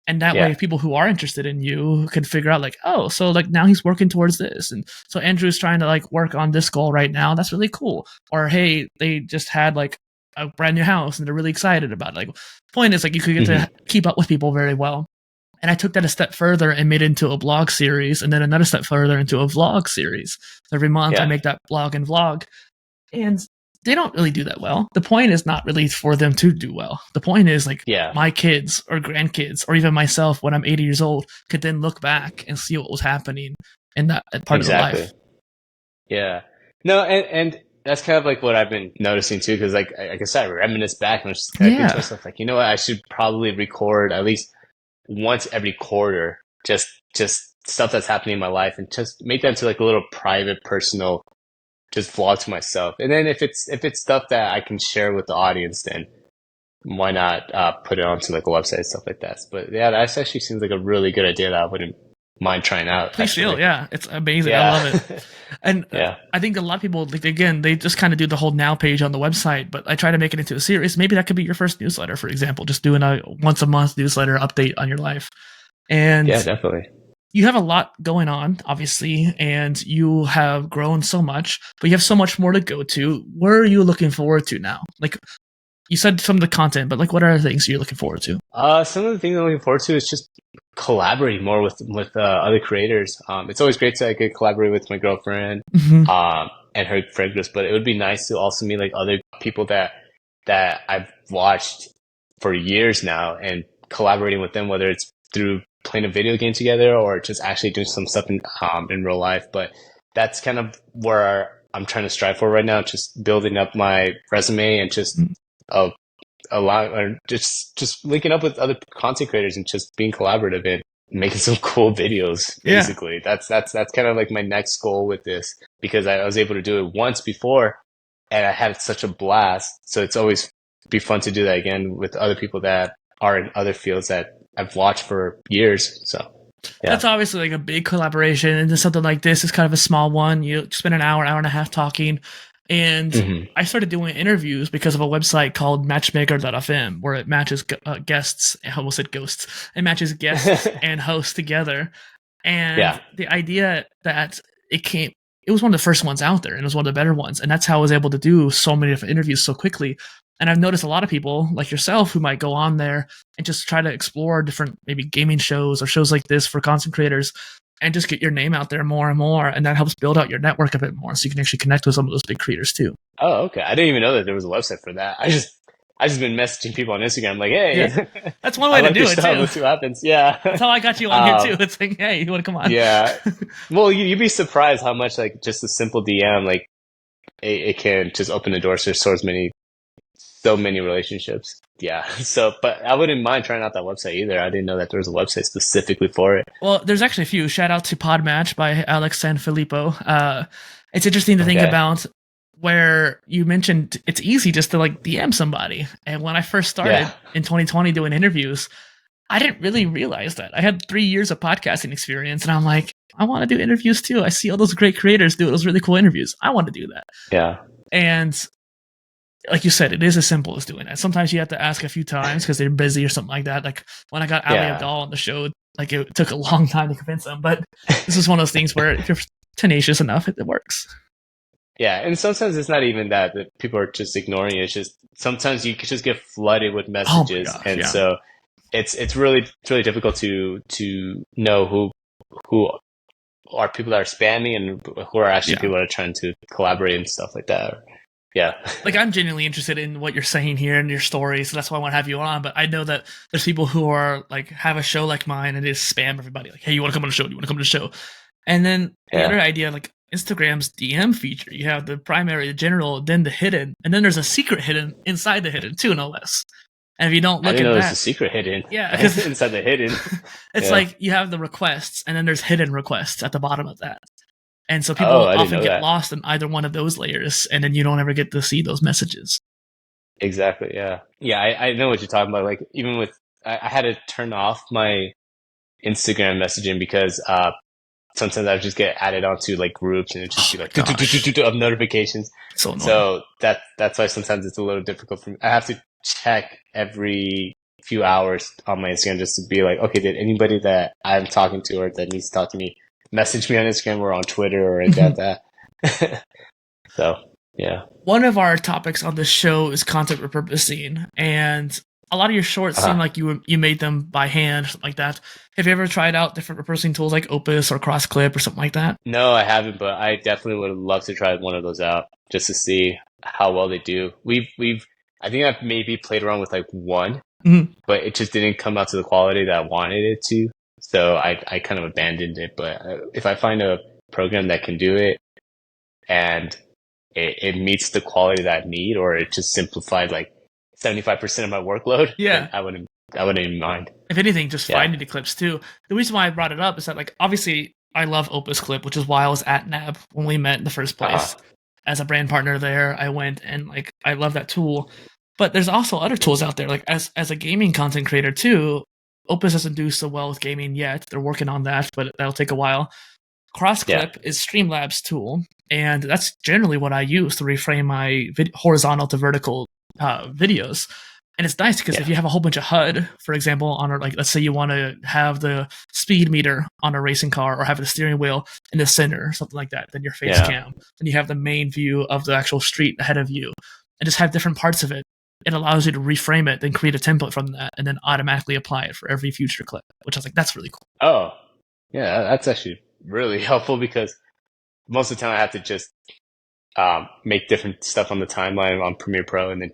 And that way, people who are interested in you can figure out like, oh, so like now he's working towards this. And so Andrew's trying to like work on this goal right now. That's really cool. Or, hey, they just had like a brand new house and they're really excited about it. Like, point is like you could get to keep up with people very well. And I took that a step further and made it into a blog series, and then another step further into a vlog series. So every month I make that blog and vlog. And they don't really do that well. The point is not really for them to do well. The point is like my kids or grandkids or even myself when I'm 80 years old could then look back and see what was happening in that part of their life. Yeah. No, and that's kind of like what I've been noticing too, because like I said, I reminisce back and I was just thinking to myself like, you know what, I should probably record at least once every quarter, just stuff that's happening in my life, and just make that into like a little private, personal, just vlog to myself. And then if it's stuff that I can share with the audience, then why not put it onto like a website and stuff like that. But yeah, that actually seems like a really good idea that I wouldn't mind trying out. Please feel, it's amazing. I love it. And I think a lot of people, like, again, they just kind of do the whole now page on the website, but I try to make it into a series. Maybe that could be your first newsletter, for example, just doing a once a month newsletter update on your life. And yeah, definitely. You have a lot going on, obviously, and you have grown so much, but you have so much more to go to. What are you looking forward to now? Like, you said some of the content, but like, what are the things you're looking forward to? Some of the things I'm looking forward to is just collaborating more with other creators. It's always great to get collaborate with my girlfriend and her friend groups, but it would be nice to also meet like other people that I've watched for years now, and collaborating with them, whether it's through playing a video game together or just actually doing some stuff in real life. But that's kind of where I'm trying to strive for right now, just building up my resume and just just linking up with other content creators and just being collaborative and making some cool videos. Basically, that's kind of like my next goal with this, because I was able to do it once before and I had such a blast. So it's always be fun to do that again with other people that are in other fields that I've watched for years. So that's obviously like a big collaboration, and then something like this is kind of a small one. You spend an hour and a half talking. And I started doing interviews because of a website called matchmaker.fm, where it matches guests. I almost said ghosts. It matches guests and hosts together. And the idea that it was one of the first ones out there, and it was one of the better ones. And that's how I was able to do so many different interviews so quickly. And I've noticed a lot of people like yourself who might go on there and just try to explore different maybe gaming shows or shows like this for content creators. and just get your name out there more and more. And that helps build out your network a bit more so you can actually connect with some of those big creators too. Oh, okay. I didn't even know that there was a website for that. I just been messaging people on Instagram like, hey, Yeah. That's one I way to like do your it stuff. too. Let's see what happens. Yeah. That's how I got you on here too. It's like, hey, you want to come on? Yeah. Well, you'd be surprised how much like just a simple DM, like it can just open the doors to so many relationships. Yeah. So, but I wouldn't mind trying out that website either. I didn't know that there was a website specifically for it. Well, there's actually a few. Shout out to Podmatch by Alex Sanfilippo. It's interesting to think Okay. about where you mentioned it's easy just to like DM somebody. And when I first started in 2020 doing interviews, I didn't really realize that. I had 3 years of podcasting experience, and I'm like, I want to do interviews too. I see all those great creators do those really cool interviews. I want to do that. Yeah. And like you said, it is as simple as doing that. Sometimes you have to ask a few times because they're busy or something like that. Like when I got Ali Abdal on the show, like it took a long time to convince them. But this is one of those things where if you're tenacious enough, it works. Yeah, and sometimes it's not even that people are just ignoring it. It's just sometimes you just get flooded with messages, and so it's really difficult to know who are people that are spamming and who are actually people that are trying to collaborate and stuff like that. Yeah. Like I'm genuinely interested in what you're saying here and your story, so that's why I want to have you on. But I know that there's people who are like have a show like mine and they just spam everybody like, hey, you want to come on the show? Do you want to come to the show? And then the other idea, like Instagram's DM feature, you have the primary, the general, then the hidden, and then there's a secret hidden inside the hidden too, no less. And if you don't look I didn't at know that, there's a secret hidden. Yeah, because inside the hidden, it's like you have the requests, and then there's hidden requests at the bottom of that. And so people often get lost in either one of those layers, and then you don't ever get to see those messages. Exactly. Yeah. Yeah. I know what you're talking about. Like even with, I had to turn off my Instagram messaging because sometimes I would just get added onto like groups and it just be like of notifications. So that's why sometimes it's a little difficult for me. I have to check every few hours on my Instagram just to be like, okay, did anybody that I'm talking to or that needs to talk to me message me on Instagram or on Twitter or anything like that? So yeah. One of our topics on this show is content repurposing, and a lot of your shorts seem like you made them by hand, something like that. Have you ever tried out different repurposing tools like Opus or CrossClip or something like that? No, I haven't, but I definitely would love to try one of those out just to see how well they do. I think I've maybe played around with like one, but it just didn't come out to the quality that I wanted it to. So I kind of abandoned it. But if I find a program that can do it and it meets the quality that I need, or it just simplified like 75% of my workload, I wouldn't even mind. If anything, just finding the clips too. The reason why I brought it up is that like obviously I love Opus Clip, which is why I was at NAB when we met in the first place. As a brand partner there, I went and like I love that tool. But there's also other tools out there. Like as a gaming content creator too, Opus doesn't do so well with gaming yet. They're working on that, but that'll take a while. CrossClip is Streamlabs tool, and that's generally what I use to reframe my horizontal to vertical videos. And it's nice because if you have a whole bunch of HUD, for example, on like let's say you want to have the speed meter on a racing car or have the steering wheel in the center, something like that, then your face cam, then you have the main view of the actual street ahead of you, and just have different parts of it. It allows you to reframe it, then create a template from that, and then automatically apply it for every future clip, which I was like, that's really cool. Oh, yeah, that's actually really helpful because most of the time I have to just make different stuff on the timeline on Premiere Pro and then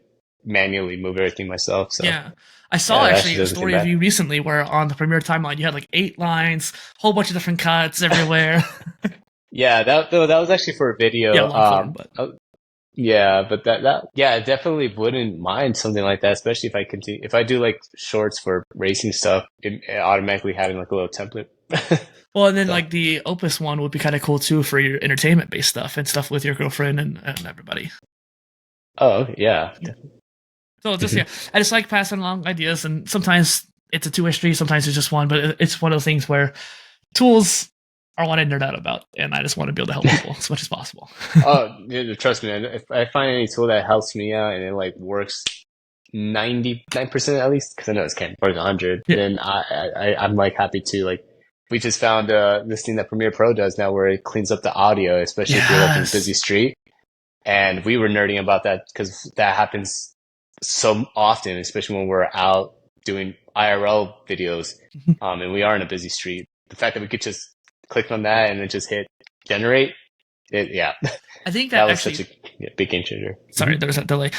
manually move everything myself. So yeah, I saw actually a story of you recently where on the Premiere timeline you had like 8 lines, whole bunch of different cuts everywhere. Yeah, that was actually for a video. Yeah, long form, but. Yeah, but I definitely wouldn't mind something like that, especially if I do like shorts for racing stuff, it automatically having like a little template. Well, and then like the Opus one would be kind of cool too for your entertainment based stuff and stuff with your girlfriend and everybody. Oh yeah. So just I just like passing along ideas, and sometimes it's a two-way street, sometimes it's just one, but it's one of those things where tools are what I nerd out about, and I just want to be able to help people as much as possible. Oh, trust me, man. If I find any tool that helps me out and it like works 99% at least, because I know it can't work 100, then I'm like happy to like. We just found this thing that Premiere Pro does now, where it cleans up the audio, especially if you're like in a busy street. And we were nerding about that because that happens so often, especially when we're out doing IRL videos, and we are in a busy street. The fact that we could just clicked on that and then just hit generate. Yeah, I think that that was such actually. a big game changer. Sorry, there was a delay.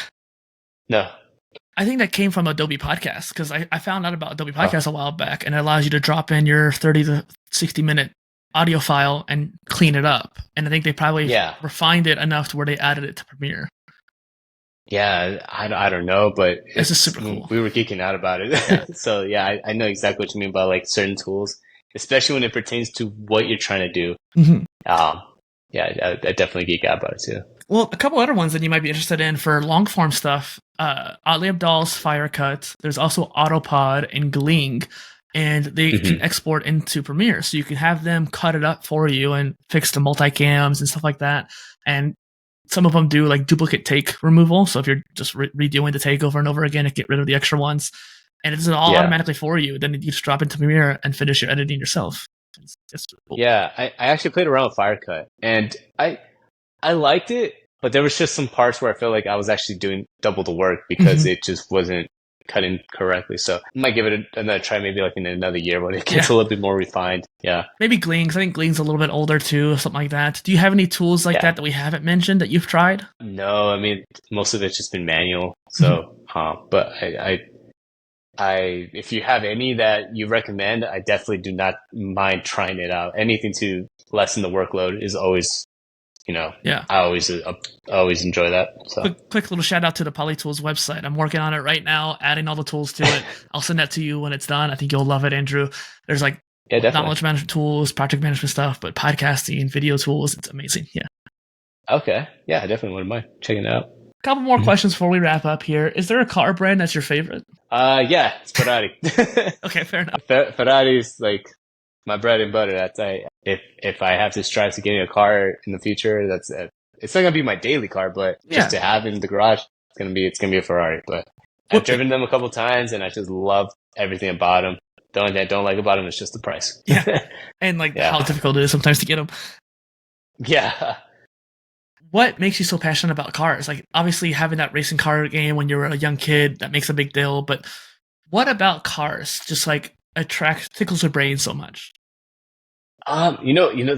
No. I think that came from Adobe Podcast because I found out about Adobe Oh, Podcast a while back, and it allows you to drop in your 30 to 60-minute audio file and clean it up. And I think they probably yeah. refined it enough to where they added it to Premiere. Yeah, I don't know, but It's just super cool. We were geeking out about it. Yeah. So yeah, I know exactly what you mean by like certain tools, especially when it pertains to what you're trying to do. Mm-hmm. Yeah, I definitely geek out about it too. Well, a couple other ones that you might be interested in for long form stuff. Ali Abdal's Firecut. There's also Autopod and Gling, and they can export into Premiere, so you can have them cut it up for you and fix the multicams and stuff like that. And some of them do like duplicate take removal. So if you're just redoing the take over and over again, it get rid of the extra ones, and it's all automatically for you. Then you just drop into Premiere and finish your editing yourself. It's cool. Yeah, I actually played around with Firecut, and I liked it, but there was just some parts where I felt like I was actually doing double the work because it just wasn't cutting correctly. So I might give it another try, maybe like in another year when it gets a little bit more refined. Yeah. Maybe Gling's. I think Gling's a little bit older too, something like that. Do you have any tools like that we haven't mentioned that you've tried? No, I mean, most of it's just been manual. So, but I, if you have any that you recommend, I definitely do not mind trying it out. Anything to lessen the workload is always, I always enjoy that. So. Quick little shout out to the PolyTools website. I'm working on it right now, adding all the tools to it. I'll send that to you when it's done. I think you'll love it, Andrew. There's like knowledge management tools, project management stuff, but podcasting, video tools. It's amazing. Yeah. Okay. Yeah, I definitely wouldn't mind checking it out. Couple more questions before we wrap up here. Is there a car brand that's your favorite? Yeah, it's Ferrari. Okay, fair enough. Ferrari's like my bread and butter. That's if I have to strive to getting a car in the future, that's it. It's not gonna be my daily car, but just to have in the garage, it's gonna be a Ferrari. But I've driven them a couple times, and I just love everything about them. The only thing I don't like about them is just the price. And how difficult it is sometimes to get them. Yeah. What makes you so passionate about cars? Like, obviously, having that racing car game when you're a young kid, that makes a big deal. But what about cars just tickles your brain so much? The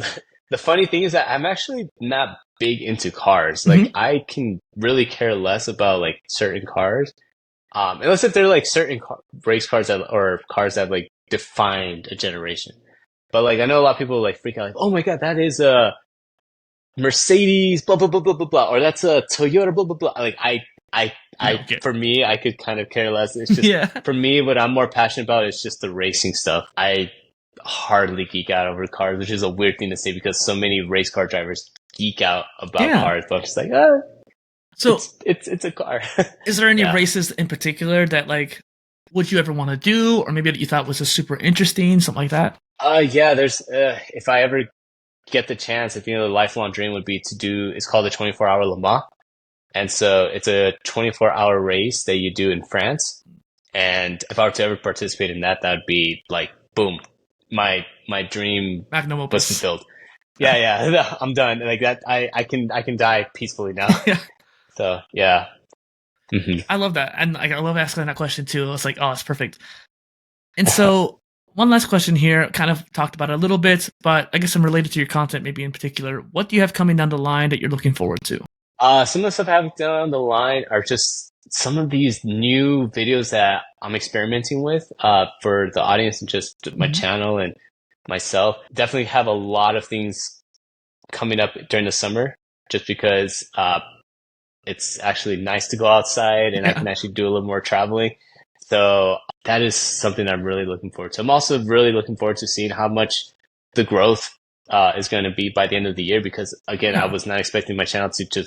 funny thing is that I'm actually not big into cars. Like, I can really care less about like certain cars, unless if they're like certain race cars or cars that like defined a generation. But like, I know a lot of people like freak out, like, oh my god, that is a Mercedes, blah blah blah blah blah blah, or that's a Toyota, blah blah blah. Like for me, I could kind of care less. It's just for me, what I'm more passionate about is just the racing stuff. I hardly geek out over cars, which is a weird thing to say because so many race car drivers geek out about cars. But I'm just like, so it's a car. Is there any races in particular that like would you ever want to do, or maybe that you thought was just super interesting, something like that? Yeah. There's if I ever get the chance, the lifelong dream would be to do, it's called the 24-hour Le Mans. And so it's a 24-hour race that you do in France. And if I were to ever participate in that, that'd be like, boom, my dream Magnum opus was fulfilled. Yeah, I'm done. Like that, I can die peacefully now. So yeah. I love that. And I love asking that question too. It's like, oh, it's perfect. And so one last question here, kind of talked about it a little bit, but I guess I'm related to your content maybe in particular. What do you have coming down the line that you're looking forward to? Some of the stuff I have down the line are just some of these new videos that I'm experimenting with for the audience and just my channel and myself. Definitely have a lot of things coming up during the summer just because it's actually nice to go outside and I can actually do a little more traveling. So that is something I'm really looking forward to. I'm also really looking forward to seeing how much the growth is going to be by the end of the year because, again, I was not expecting my channel to just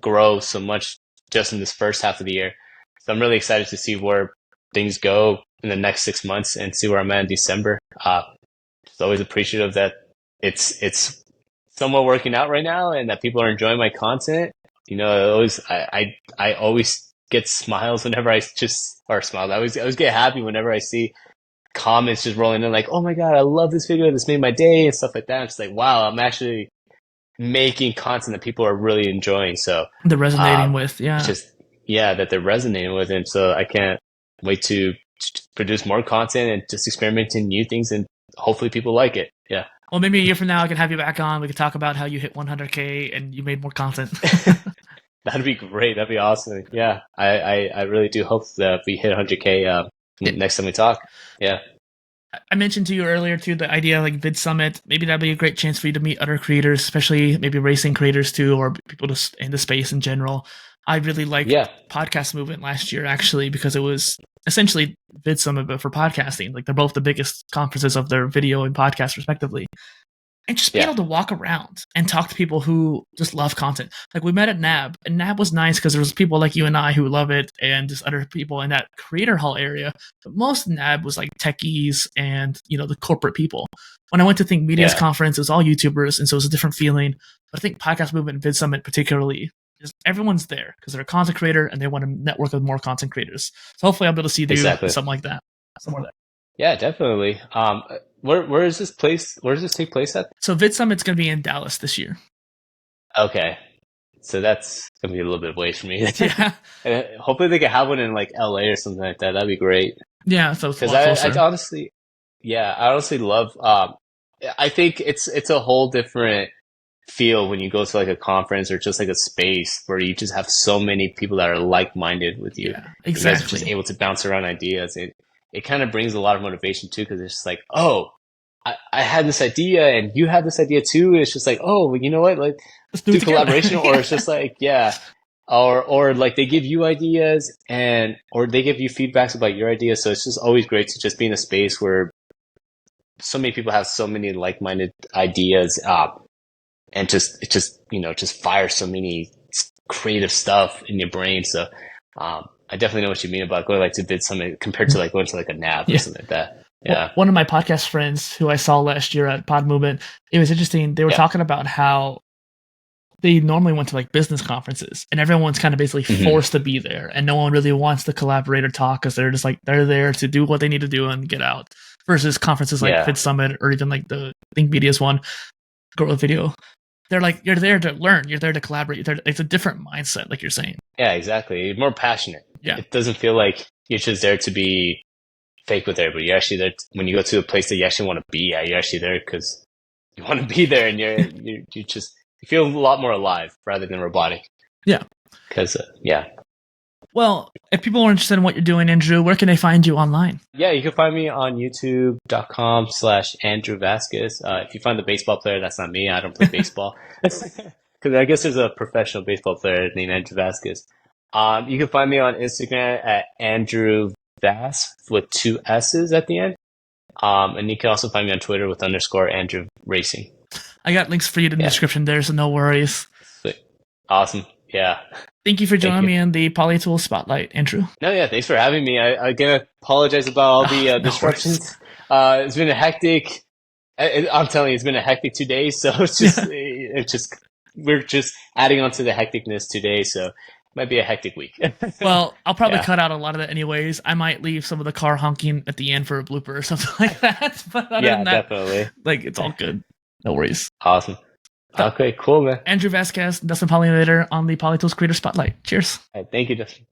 grow so much just in this first half of the year. So I'm really excited to see where things go in the next 6 months and see where I'm at in December. Just always appreciative that it's somewhat working out right now and that people are enjoying my content. I always get smiles whenever I always get happy whenever I see comments just rolling in like, oh my god, I love this video, this made my day and stuff like that. I'm just like, wow, I'm actually making content that people are really enjoying. So they're resonating with, that they're resonating with. And so I can't wait to produce more content and just experiment in new things and hopefully people like it. Yeah. Well, maybe a year from now, I can have you back on. We could talk about how you hit 100K and you made more content. That'd be great. That'd be awesome. Yeah, I really do hope that we hit 100K next time we talk. Yeah. I mentioned to you earlier too the idea like Vid Summit. Maybe that'd be a great chance for you to meet other creators, especially maybe racing creators too, or people just in the space in general. I really liked podcast movement last year actually because it was essentially Vid Summit but for podcasting. Like they're both the biggest conferences of their video and podcast respectively. And just be able to walk around and talk to people who just love content. Like we met at NAB, and NAB was nice because there was people like you and I who love it, and just other people in that creator hall area. But most of NAB was like techies and the corporate people. When I went to Think Media's conference, it was all YouTubers, and so it was a different feeling. But I think Podcast Movement and Vid Summit particularly, just everyone's there because they're a content creator and they want to network with more content creators. So hopefully I'll be able to see you something like that somewhere there. Yeah, definitely. Where is this place? Where does this take place at? So Vid Summit's going to be in Dallas this year. Okay, so that's going to be a little bit away from me. Yeah. And hopefully they can have one in like LA or something like that. That'd be great. Yeah, so because I honestly love. I think it's a whole different feel when you go to like a conference or just like a space where you just have so many people that are like-minded with you. Yeah, exactly. You guys are just able to bounce around ideas. It kind of brings a lot of motivation too, because it's just like, oh, I had this idea and you had this idea too. It's just like, oh, well, you know what? Like, let's do collaboration. Or it's just like, yeah. Or like they give you ideas or they give you feedbacks about your ideas. So it's just always great to just be in a space where so many people have so many like-minded ideas, and just fire so many creative stuff in your brain. So, I definitely know what you mean about going like to Vid Summit compared to like going to like a NAB or something like that. Yeah. Well, one of my podcast friends who I saw last year at Pod Movement, it was interesting. They were talking about how they normally went to like business conferences and everyone's kind of basically forced to be there and no one really wants to collaborate or talk because they're just like, they're there to do what they need to do and get out versus conferences like Vid Summit or even like the Think Media's one, Girl Video. They're like, you're there to learn. You're there to collaborate. It's a different mindset, like you're saying. Yeah, exactly. You're more passionate. Yeah. It doesn't feel like you're just there to be fake with everybody. You're actually there when you go to a place that you actually want to be at. You're actually there because you want to be there, and you feel a lot more alive rather than robotic. Yeah. Because Well, if people are interested in what you're doing, Andrew, where can they find you online? Yeah, you can find me on youtube.com/Andrew Vasquez. If you find the baseball player, that's not me. I don't play baseball. Because I guess there's a professional baseball player named Andrew Vasquez. You can find me on Instagram at Andrew Vas with 2 S's at the end. And you can also find me on Twitter with _Andrew Racing. I got links for you in the description there, so no worries. Sweet. Awesome. Yeah. Thank you for joining me in the PolyTools Spotlight, Andrew. No, yeah, thanks for having me. I again apologize about all the disruptions. It's been a hectic. I'm telling you, it's been a hectic 2 days. So we're just adding on to the hecticness today. So it might be a hectic week. Well, I'll probably cut out a lot of that anyways. I might leave some of the car honking at the end for a blooper or something like that. But other than that, definitely. Like it's all good. No worries. Awesome. Okay, cool, man. Andrew Vasquez, Dustin PolyInnovator on the PolyTools Creator Spotlight. Cheers. All right, thank you, Dustin.